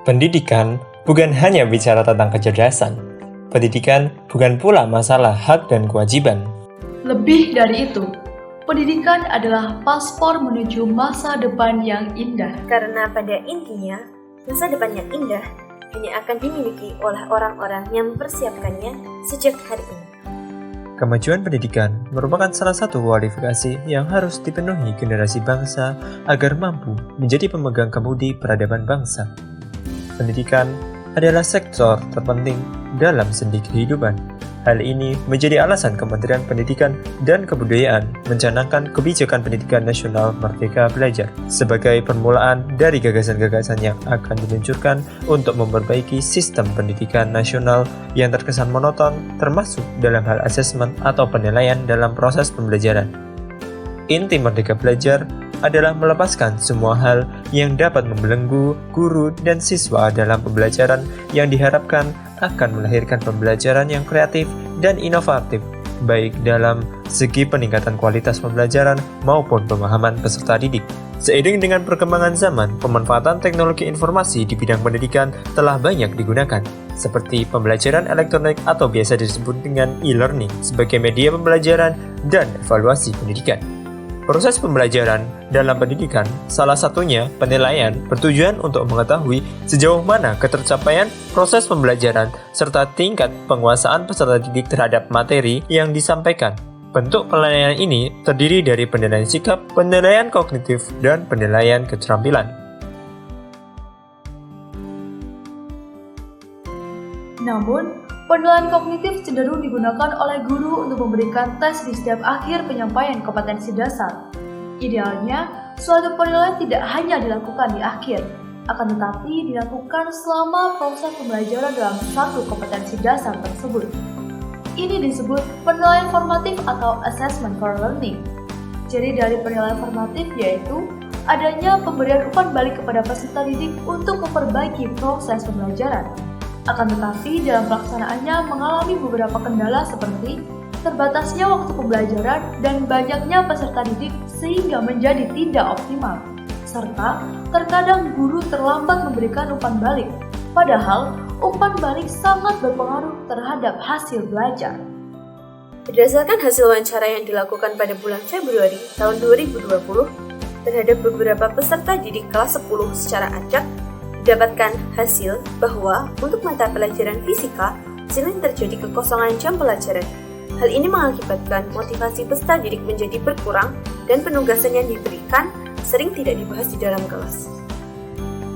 Pendidikan bukan hanya bicara tentang kecerdasan. Pendidikan bukan pula masalah hak dan kewajiban. Lebih dari itu, pendidikan adalah paspor menuju masa depan yang indah. Karena pada intinya, masa depan yang indah hanya akan dimiliki oleh orang-orang yang mempersiapkannya sejak hari ini. Kemajuan pendidikan merupakan salah satu kualifikasi yang harus dipenuhi generasi bangsa agar mampu menjadi pemegang kemudi peradaban bangsa. Pendidikan adalah sektor terpenting dalam sendi kehidupan. Hal ini menjadi alasan Kementerian Pendidikan dan Kebudayaan mencanangkan kebijakan pendidikan nasional Merdeka Belajar sebagai permulaan dari gagasan-gagasan yang akan diluncurkan untuk memperbaiki sistem pendidikan nasional yang terkesan monoton, termasuk dalam hal asesmen atau penilaian dalam proses pembelajaran. Inti Merdeka Belajar adalah melepaskan semua hal yang dapat membelenggu guru dan siswa dalam pembelajaran yang diharapkan akan melahirkan pembelajaran yang kreatif dan inovatif, baik dalam segi peningkatan kualitas pembelajaran maupun pemahaman peserta didik. Seiring dengan perkembangan zaman, pemanfaatan teknologi informasi di bidang pendidikan telah banyak digunakan, seperti pembelajaran elektronik atau biasa disebut dengan e-learning sebagai media pembelajaran dan evaluasi pendidikan. Proses pembelajaran dalam pendidikan, salah satunya penilaian, bertujuan untuk mengetahui sejauh mana ketercapaian proses pembelajaran serta tingkat penguasaan peserta didik terhadap materi yang disampaikan. Bentuk penilaian ini terdiri dari penilaian sikap, penilaian kognitif, dan penilaian keterampilan. Namun, penilaian kognitif cenderung digunakan oleh guru untuk memberikan tes di setiap akhir penyampaian kompetensi dasar. Idealnya, suatu penilaian tidak hanya dilakukan di akhir, akan tetapi dilakukan selama proses pembelajaran dalam satu kompetensi dasar tersebut. Ini disebut penilaian formatif atau assessment for learning. Ciri dari penilaian formatif yaitu adanya pemberian umpan balik kepada peserta didik untuk memperbaiki proses pembelajaran. Akan tetapi dalam pelaksanaannya mengalami beberapa kendala seperti terbatasnya waktu pembelajaran dan banyaknya peserta didik sehingga menjadi tidak optimal, serta terkadang guru terlambat memberikan umpan balik, padahal umpan balik sangat berpengaruh terhadap hasil belajar. Berdasarkan hasil wawancara yang dilakukan pada bulan Februari tahun 2020 terhadap beberapa peserta didik kelas 10 secara acak, didapatkan hasil bahwa untuk mata pelajaran fisika sering terjadi kekosongan jam pelajaran. Hal ini mengakibatkan motivasi peserta didik menjadi berkurang dan penugasan yang diberikan sering tidak dibahas di dalam kelas.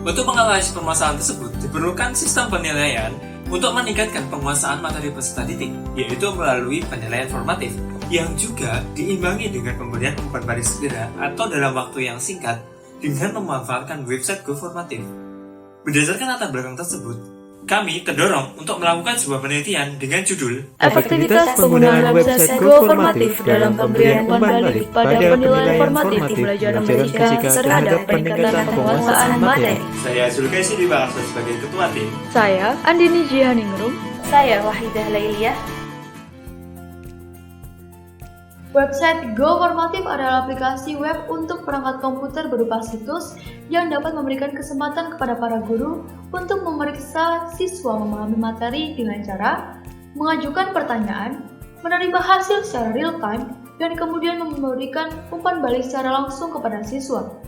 Untuk mengatasi permasalahan tersebut, diperlukan sistem penilaian untuk meningkatkan penguasaan materi peserta didik, yaitu melalui penilaian formatif, yang juga diimbangi dengan pemberian umpan balik segera atau dalam waktu yang singkat dengan memanfaatkan website GoFormatif. Berdasarkan latar belakang tersebut, kami terdorong untuk melakukan sebuah penelitian dengan judul Efektivitas penggunaan website GoFormatif dalam pemberian umpan balik pada penilaian formatif pembelajaran fisika terhadap peningkatan penguasaan materi. Saya Zulkifli Diwakasa sebagai Ketua Tim. Saya Andini Jihaningrum. Saya Wahidah Lailiyah. Website GoFormatif adalah aplikasi web untuk perangkat komputer berupa situs yang dapat memberikan kesempatan kepada para guru untuk memeriksa siswa memahami materi dengan cara mengajukan pertanyaan, menerima hasil secara real-time, dan kemudian memberikan umpan balik secara langsung kepada siswa.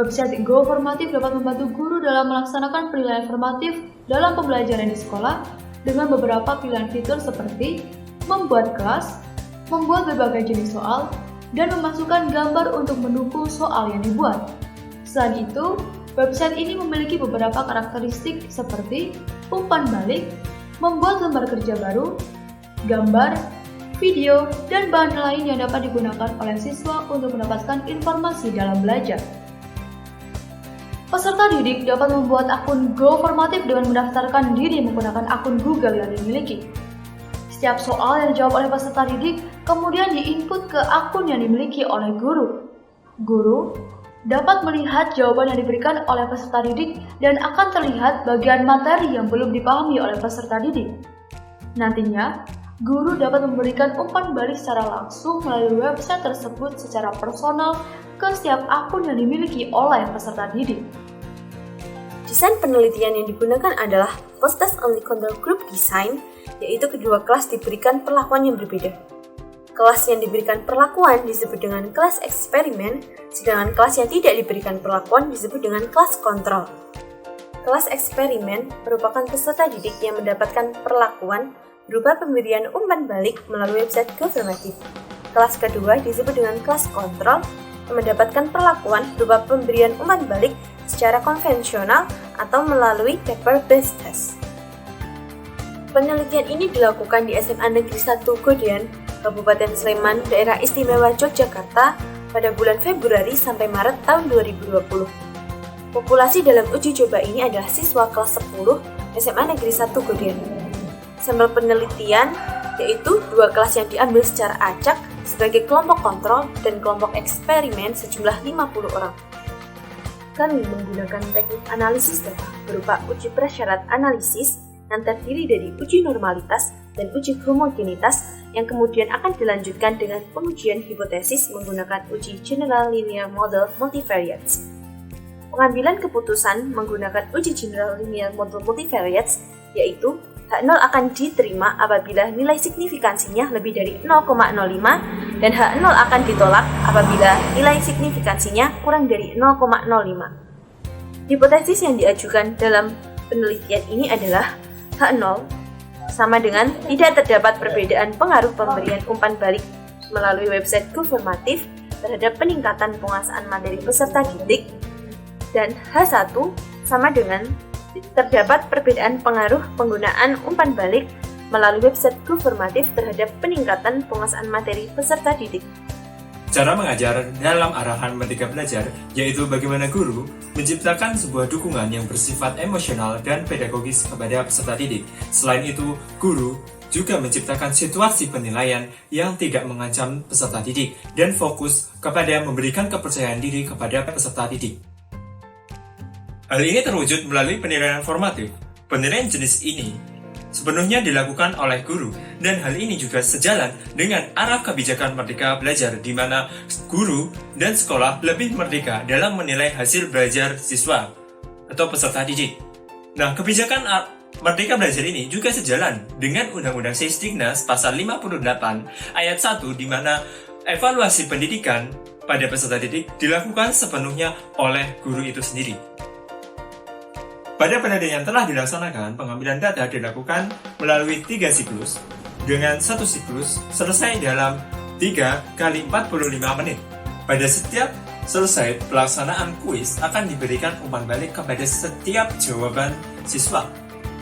Website GoFormatif dapat membantu guru dalam melaksanakan penilaian formatif dalam pembelajaran di sekolah dengan beberapa pilihan fitur seperti membuat kelas, membuat berbagai jenis soal, dan memasukkan gambar untuk mendukung soal yang dibuat. Selain itu, website ini memiliki beberapa karakteristik seperti umpan balik, membuat lembar kerja baru, gambar, video, dan bahan lain yang dapat digunakan oleh siswa untuk mendapatkan informasi dalam belajar. Peserta didik dapat membuat akun GoFormatif dengan mendaftarkan diri menggunakan akun Google yang dimiliki. Setiap soal yang dijawab oleh peserta didik kemudian diinput ke akun yang dimiliki oleh guru. Guru dapat melihat jawaban yang diberikan oleh peserta didik dan akan terlihat bagian materi yang belum dipahami oleh peserta didik. Nantinya, guru dapat memberikan umpan balik secara langsung melalui website tersebut secara personal ke setiap akun yang dimiliki oleh peserta didik. Desain penelitian yang digunakan adalah Post-Test Only Control Group Design, yaitu kedua kelas diberikan perlakuan yang berbeda. Kelas yang diberikan perlakuan disebut dengan kelas eksperimen, sedangkan kelas yang tidak diberikan perlakuan disebut dengan kelas kontrol. Kelas eksperimen merupakan peserta didik yang mendapatkan perlakuan berupa pemberian umpan balik melalui website Govermative. Kelas kedua disebut dengan kelas kontrol yang mendapatkan perlakuan berupa pemberian umpan balik secara konvensional atau melalui paper-based test. Penelitian ini dilakukan di SMA Negeri 1 Godean, Kabupaten Sleman, Daerah Istimewa Yogyakarta pada bulan Februari sampai Maret tahun 2020. Populasi dalam uji coba ini adalah siswa kelas 10 SMA Negeri 1 Godean. Sampel penelitian yaitu 2 kelas yang diambil secara acak sebagai kelompok kontrol dan kelompok eksperimen sejumlah 50 orang. Kami menggunakan teknik analisis data berupa uji prasyarat analisis yang terdiri dari uji normalitas dan uji homogenitas yang kemudian akan dilanjutkan dengan pengujian hipotesis menggunakan uji General Linear Model Multivariates. Pengambilan keputusan menggunakan uji General Linear Model Multivariates yaitu H0 akan diterima apabila nilai signifikansinya lebih dari 0,05 dan H0 akan ditolak apabila nilai signifikansinya kurang dari 0,05. Hipotesis yang diajukan dalam penelitian ini adalah H0 sama dengan tidak terdapat perbedaan pengaruh pemberian umpan balik melalui website Govermative terhadap peningkatan penguasaan materi peserta didik, dan H1 sama dengan terdapat perbedaan pengaruh penggunaan umpan balik melalui website Govermative terhadap peningkatan penguasaan materi peserta didik. Cara mengajar dalam arahan Merdeka Belajar yaitu bagaimana guru menciptakan sebuah dukungan yang bersifat emosional dan pedagogis kepada peserta didik. Selain itu, guru juga menciptakan situasi penilaian yang tidak mengancam peserta didik dan fokus kepada memberikan kepercayaan diri kepada peserta didik. Hal ini terwujud melalui penilaian formatif. Penilaian jenis ini sepenuhnya dilakukan oleh guru, dan hal ini juga sejalan dengan arah kebijakan Merdeka Belajar di mana guru dan sekolah lebih merdeka dalam menilai hasil belajar siswa atau peserta didik. Nah, kebijakan Merdeka Belajar ini juga sejalan dengan Undang-Undang Sisdiknas pasal 58 ayat 1 di mana evaluasi pendidikan pada peserta didik dilakukan sepenuhnya oleh guru itu sendiri. Pada penelitian yang telah dilaksanakan, pengambilan data dilakukan melalui 3 siklus, dengan satu siklus selesai dalam 3 kali 45 menit. Pada setiap selesai pelaksanaan kuis akan diberikan umpan balik kepada setiap jawaban siswa.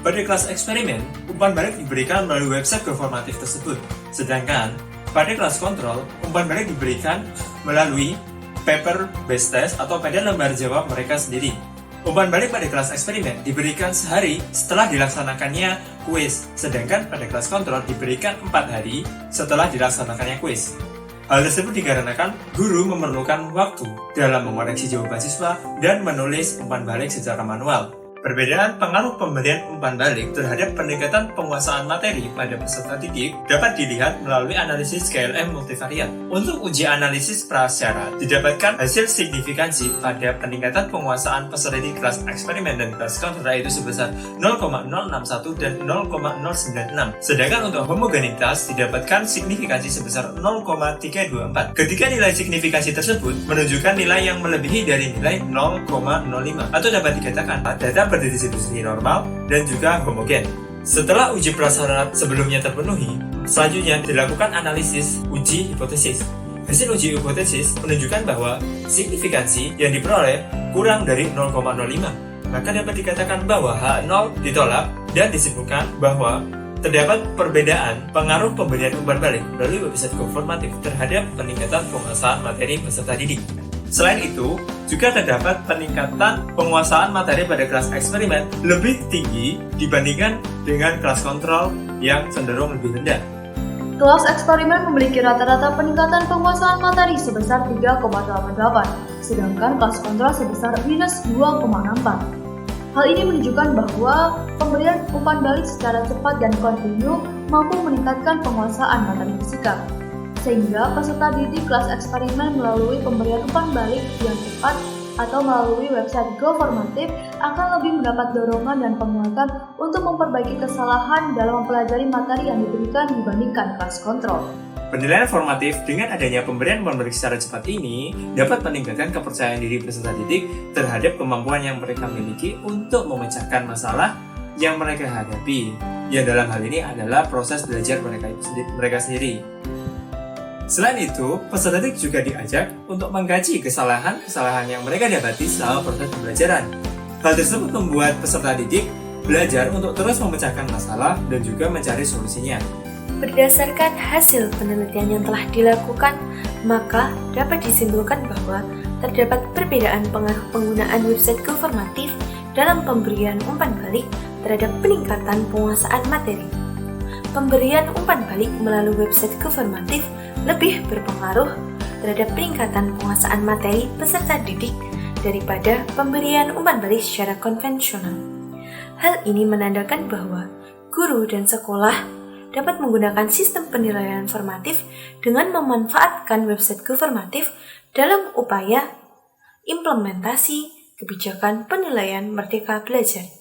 Pada kelas eksperimen, umpan balik diberikan melalui website Govermative tersebut, sedangkan pada kelas kontrol, umpan balik diberikan melalui paper-based test atau pada lembar jawab mereka sendiri. Umpan balik pada kelas eksperimen diberikan sehari setelah dilaksanakannya kuis, sedangkan pada kelas kontrol diberikan 4 hari setelah dilaksanakannya kuis. Hal tersebut dikarenakan guru memerlukan waktu dalam mengoreksi jawaban siswa dan menulis umpan balik secara manual. Perbedaan pengaruh pemberian umpan balik terhadap peningkatan penguasaan materi pada peserta didik dapat dilihat melalui analisis KLM multivariat. Untuk uji analisis prasyarat, didapatkan hasil signifikansi pada peningkatan penguasaan peserta didik kelas eksperimen dan kelas kontrol yaitu sebesar 0,061 dan 0,096. Sedangkan untuk homogenitas didapatkan signifikansi sebesar 0,324. Ketika nilai signifikansi tersebut menunjukkan nilai yang melebihi dari nilai 0,05 atau dapat dikatakan data berdistribusi normal dan juga homogen. Setelah uji prasyarat sebelumnya terpenuhi, selanjutnya dilakukan analisis uji hipotesis. Hasil uji hipotesis menunjukkan bahwa signifikansi yang diperoleh kurang dari 0,05. Maka dapat dikatakan bahwa H0 ditolak dan disebutkan bahwa terdapat perbedaan pengaruh pemberian umpan balik melalui website Govermative terhadap peningkatan penguasaan materi peserta didik. Selain itu, juga terdapat peningkatan penguasaan materi pada kelas eksperimen lebih tinggi dibandingkan dengan kelas kontrol yang cenderung lebih rendah. Kelas eksperimen memiliki rata-rata peningkatan penguasaan materi sebesar 3,88, sedangkan kelas kontrol sebesar minus 2,64. Hal ini menunjukkan bahwa pemberian umpan balik secara cepat dan kontinu mampu meningkatkan penguasaan materi fisika. Sehingga peserta didik kelas eksperimen melalui pemberian umpan balik yang cepat atau melalui website Govermative akan lebih mendapat dorongan dan penguatan untuk memperbaiki kesalahan dalam mempelajari materi yang diberikan dibandingkan kelas kontrol. Penilaian formatif dengan adanya pemberian pemberi secara cepat ini dapat meningkatkan kepercayaan diri peserta didik terhadap kemampuan yang mereka miliki untuk memecahkan masalah yang mereka hadapi, yang dalam hal ini adalah proses belajar mereka sendiri. Selain itu, peserta didik juga diajak untuk mengkaji kesalahan-kesalahan yang mereka dapati selama proses pembelajaran. Hal tersebut membuat peserta didik belajar untuk terus memecahkan masalah dan juga mencari solusinya. Berdasarkan hasil penelitian yang telah dilakukan, maka dapat disimpulkan bahwa terdapat perbedaan pengaruh penggunaan website goformatif dalam pemberian umpan balik terhadap peningkatan penguasaan materi. Pemberian umpan balik melalui website goformatif lebih berpengaruh terhadap peningkatan penguasaan materi peserta didik daripada pemberian umpan balik secara konvensional. Hal ini menandakan bahwa guru dan sekolah dapat menggunakan sistem penilaian formatif dengan memanfaatkan website goformatif dalam upaya implementasi kebijakan penilaian Merdeka Belajar.